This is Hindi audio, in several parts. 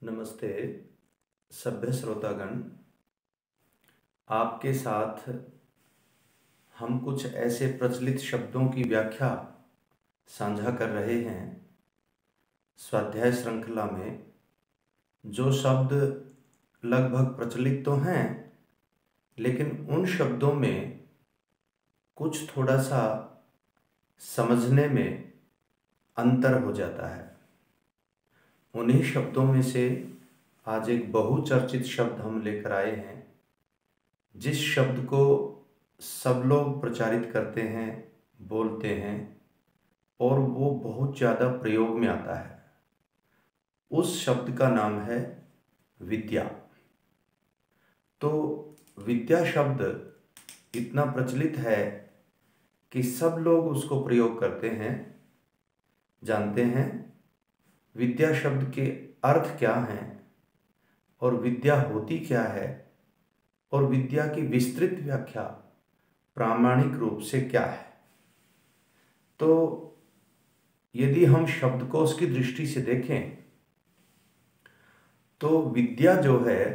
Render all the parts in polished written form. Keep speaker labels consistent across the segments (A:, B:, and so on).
A: नमस्ते सभ्य श्रोतागण। आपके साथ हम कुछ ऐसे प्रचलित शब्दों की व्याख्या साझा कर रहे हैं स्वाध्याय श्रृंखला में। जो शब्द लगभग प्रचलित तो हैं, लेकिन उन शब्दों में कुछ थोड़ा सा समझने में अंतर हो जाता है। उन्हीं शब्दों में से आज एक बहुचर्चित शब्द हम लेकर आए हैं, जिस शब्द को सब लोग प्रचारित करते हैं, बोलते हैं और वो बहुत ज़्यादा प्रयोग में आता है। उस शब्द का नाम है विद्या। तो विद्या शब्द इतना प्रचलित है कि सब लोग उसको प्रयोग करते हैं, जानते हैं विद्या शब्द के अर्थ क्या हैं और विद्या होती क्या है और विद्या की विस्तृत व्याख्या प्रामाणिक रूप से क्या है। तो यदि हम शब्दकोश की दृष्टि से देखें तो विद्या जो है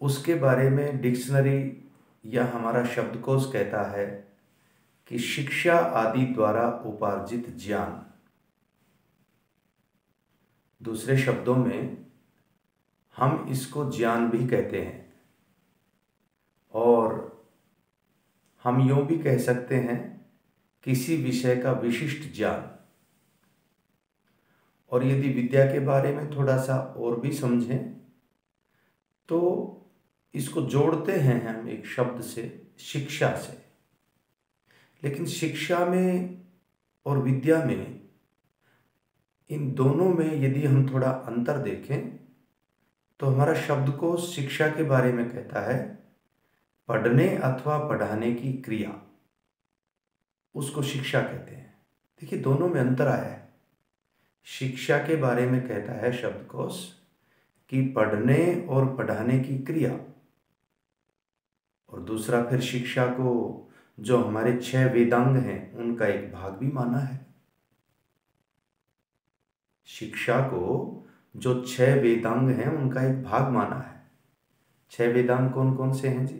A: उसके बारे में डिक्शनरी या हमारा शब्दकोश कहता है कि शिक्षा आदि द्वारा उपार्जित ज्ञान। दूसरे शब्दों में हम इसको ज्ञान भी कहते हैं और हम यूँ भी कह सकते हैं किसी विषय का विशिष्ट ज्ञान। और यदि विद्या के बारे में थोड़ा सा और भी समझें तो इसको जोड़ते हैं हम एक शब्द से, शिक्षा से। लेकिन शिक्षा में और विद्या में, इन दोनों में यदि हम थोड़ा अंतर देखें तो हमारा शब्दकोश शिक्षा के बारे में कहता है पढ़ने अथवा पढ़ाने की क्रिया, उसको शिक्षा कहते हैं। देखिए दोनों में अंतर आया है। शिक्षा के बारे में कहता है शब्दकोश कि पढ़ने और पढ़ाने की क्रिया, और दूसरा फिर शिक्षा को जो हमारे 6 वेदांग हैं उनका एक भाग भी माना है। शिक्षा को जो 6 वेदांग हैं उनका एक भाग माना है। 6 वेदांग कौन कौन से हैं जी?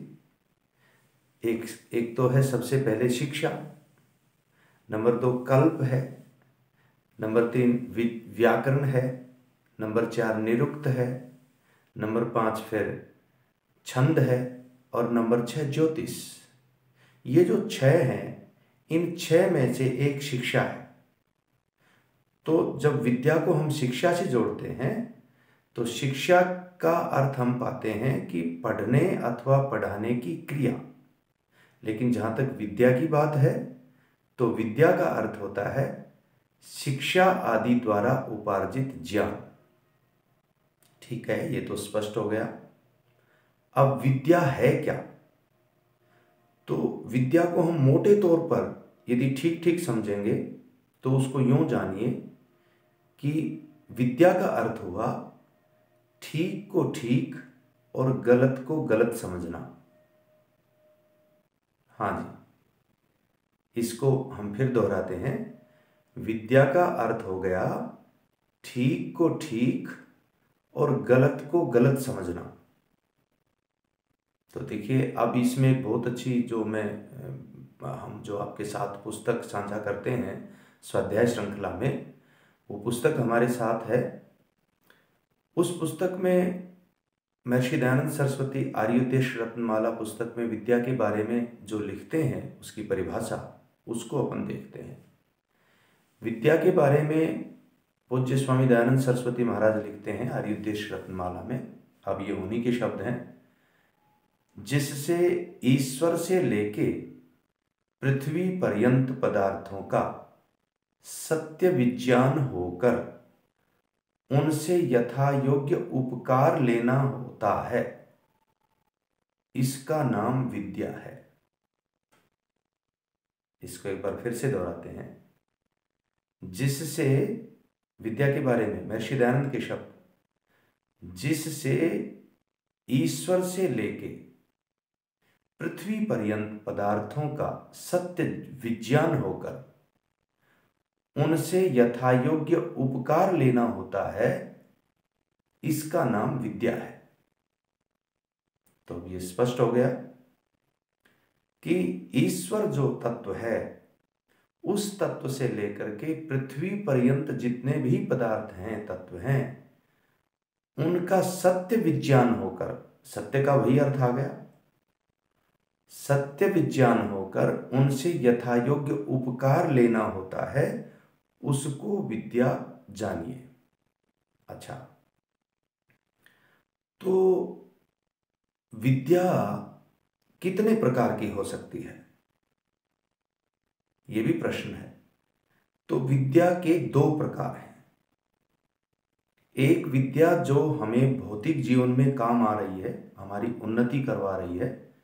A: एक तो है सबसे पहले शिक्षा, नंबर 2 कल्प है, नंबर 3 व्याकरण है, नंबर 4 निरुक्त है, नंबर 5 फिर छंद है और नंबर 6 ज्योतिष। ये जो 6 हैं, इन 6 में से एक शिक्षा है। तो जब विद्या को हम शिक्षा से जोड़ते हैं तो शिक्षा का अर्थ हम पाते हैं कि पढ़ने अथवा पढ़ाने की क्रिया। लेकिन जहाँ तक विद्या की बात है तो विद्या का अर्थ होता है शिक्षा आदि द्वारा उपार्जित ज्ञान। ठीक है, ये तो स्पष्ट हो गया। अब विद्या है क्या? तो विद्या को हम मोटे तौर पर यदि ठीक ठीक समझेंगे तो उसको यूं जानिए कि विद्या का अर्थ हुआ ठीक को ठीक और गलत को गलत समझना। हाँ जी, इसको हम फिर दोहराते हैं। विद्या का अर्थ हो गया ठीक को ठीक और गलत को गलत समझना। तो देखिए अब इसमें बहुत अच्छी जो हम जो आपके साथ पुस्तक साझा करते हैं स्वाध्याय श्रृंखला में, वो पुस्तक हमारे साथ है। उस पुस्तक में महर्षि दयानंद सरस्वती आर्योदेश रत्नमाला पुस्तक में विद्या के बारे में जो लिखते हैं उसकी परिभाषा, उसको अपन देखते हैं। विद्या के बारे में पूज्य स्वामी दयानंद सरस्वती महाराज लिखते हैं आर्योदेश रत्नमाला में। अब ये उन्हीं के शब्द हैं। जिससे ईश्वर से लेके पृथ्वी पर्यंत पदार्थों का सत्य विज्ञान होकर उनसे यथा योग्य उपकार लेना होता है, इसका नाम विद्या है। इसको एक बार फिर से दोहराते हैं। जिससे, विद्या के बारे में महर्षि दयानंद के शब्द, जिससे ईश्वर से लेके पृथ्वी पर्यंत पदार्थों का सत्य विज्ञान होकर उनसे यथायोग्य उपकार लेना होता है, इसका नाम विद्या है। तो अब ये स्पष्ट हो गया कि ईश्वर जो तत्व है, उस तत्व से लेकर के पृथ्वी पर्यंत जितने भी पदार्थ हैं, तत्व हैं, उनका सत्य विज्ञान होकर, सत्य का वही अर्थ आ गया, सत्य विज्ञान होकर उनसे यथायोग्य उपकार लेना होता है, उसको विद्या जानिए। अच्छा, तो विद्या कितने प्रकार की हो सकती है, यह भी प्रश्न है। तो विद्या के दो प्रकार हैं। एक विद्या जो हमें भौतिक जीवन में काम आ रही है, हमारी उन्नति करवा रही है,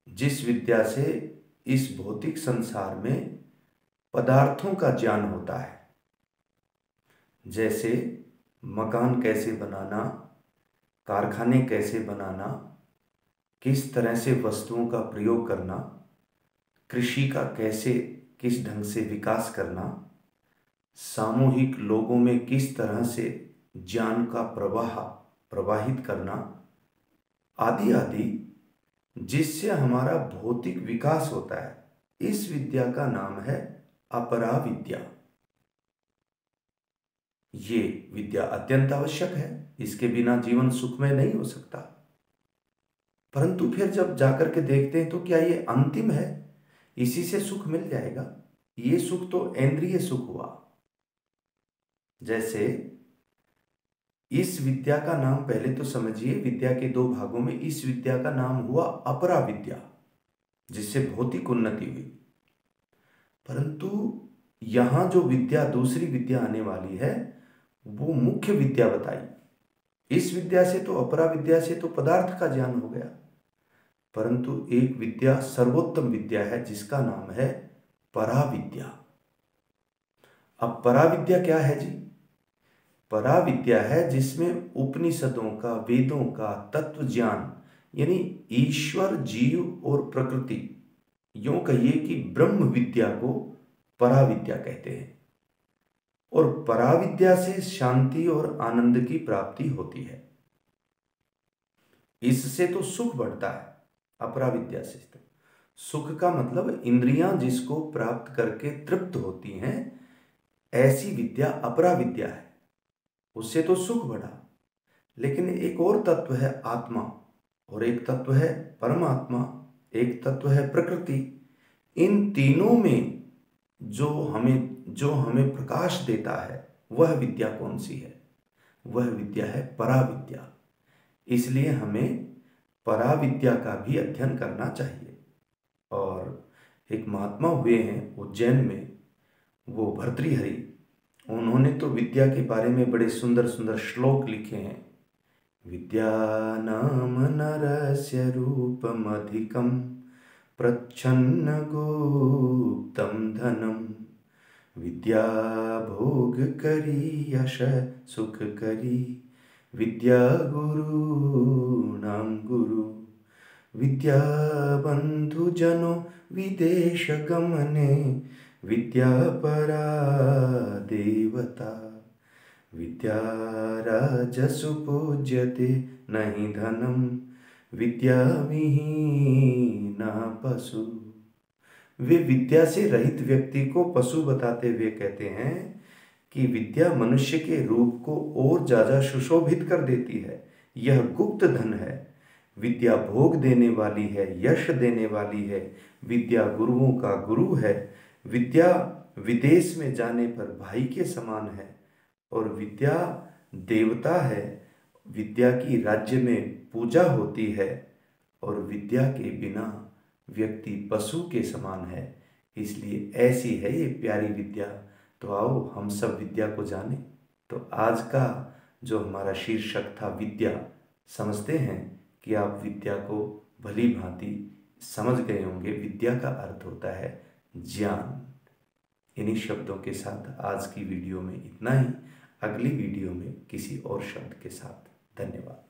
A: जिस विद्या से इस भौतिक संसार में पदार्थों का ज्ञान होता है, जैसे मकान कैसे बनाना, कारखाने कैसे बनाना, किस तरह से वस्तुओं का प्रयोग करना, कृषि का कैसे किस ढंग से विकास करना, सामूहिक लोगों में किस तरह से ज्ञान का प्रवाहित करना, आदि आदि, जिससे हमारा भौतिक विकास होता है, इस विद्या का नाम है अपरा विद्या। ये विद्या अत्यंत आवश्यक है, इसके बिना जीवन सुखमय नहीं हो सकता। परंतु फिर जब जाकर के देखते हैं तो क्या ये अंतिम है, इसी से सुख मिल जाएगा? ये सुख तो इंद्रिय सुख हुआ। जैसे इस विद्या का नाम, पहले तो समझिए, विद्या के दो भागों में इस विद्या का नाम हुआ अपरा विद्या, जिससे भौतिक उन्नति हुई। परंतु यहां जो विद्या, दूसरी विद्या आने वाली है, वो मुख्य विद्या बताई। इस विद्या से तो, अपरा विद्या से तो पदार्थ का ज्ञान हो गया, परंतु एक विद्या सर्वोत्तम विद्या है, जिसका नाम है पराविद्या। अब पराविद्या क्या है जी? पराविद्या है जिसमें उपनिषदों का, वेदों का तत्व ज्ञान, यानी ईश्वर, जीव और प्रकृति, यूं कहिए कि ब्रह्म विद्या को पराविद्या कहते हैं। और पराविद्या से शांति और आनंद की प्राप्ति होती है। इससे तो सुख बढ़ता है, अपराविद्या से। तो सुख का मतलब इंद्रियां जिसको प्राप्त करके तृप्त होती हैं, ऐसी विद्या अपराविद्या है, उससे तो सुख बढ़ा। लेकिन एक और तत्व है आत्मा, और एक तत्व है परमात्मा, एक तत्व है प्रकृति। इन तीनों में जो हमें प्रकाश देता है, वह विद्या कौन सी है? वह विद्या है पराविद्या। इसलिए हमें पराविद्या का भी अध्ययन करना चाहिए। और एक महात्मा हुए हैं उज्जैन में, वो भर्तृहरि, उन्होंने तो विद्या के बारे में बड़े सुंदर सुंदर श्लोक लिखे हैं। विद्या नाम नरस्य रूपमधिकं प्रच्छन्न गुप्तं धनम, विद्या भोग करी यश सुख करी, विद्या गुरु नाम गुरु, विद्या बंधु जनो विदेश गमने, विद्या परा देवता, विद्या राजसु पूज्यते नहीं धनम, विद्या विहीना पशु। वे विद्या से रहित व्यक्ति को पशु बताते हुए कहते हैं कि विद्या मनुष्य के रूप को और ज्यादा सुशोभित कर देती है। यह गुप्त धन है, विद्या भोग देने वाली है, यश देने वाली है, विद्या गुरुओं का गुरु है, विद्या विदेश में जाने पर भाई के समान है, और विद्या देवता है, विद्या की राज्य में पूजा होती है, और विद्या के बिना व्यक्ति पशु के समान है। इसलिए ऐसी है ये प्यारी विद्या। तो आओ हम सब विद्या को जाने। तो आज का जो हमारा शीर्षक था विद्या, समझते हैं कि आप विद्या को भली भांति समझ गए होंगे। विद्या का अर्थ होता है ज्ञान। इन्हीं शब्दों के साथ आज की वीडियो में इतना ही। अगली वीडियो में किसी और शब्द के साथ। धन्यवाद।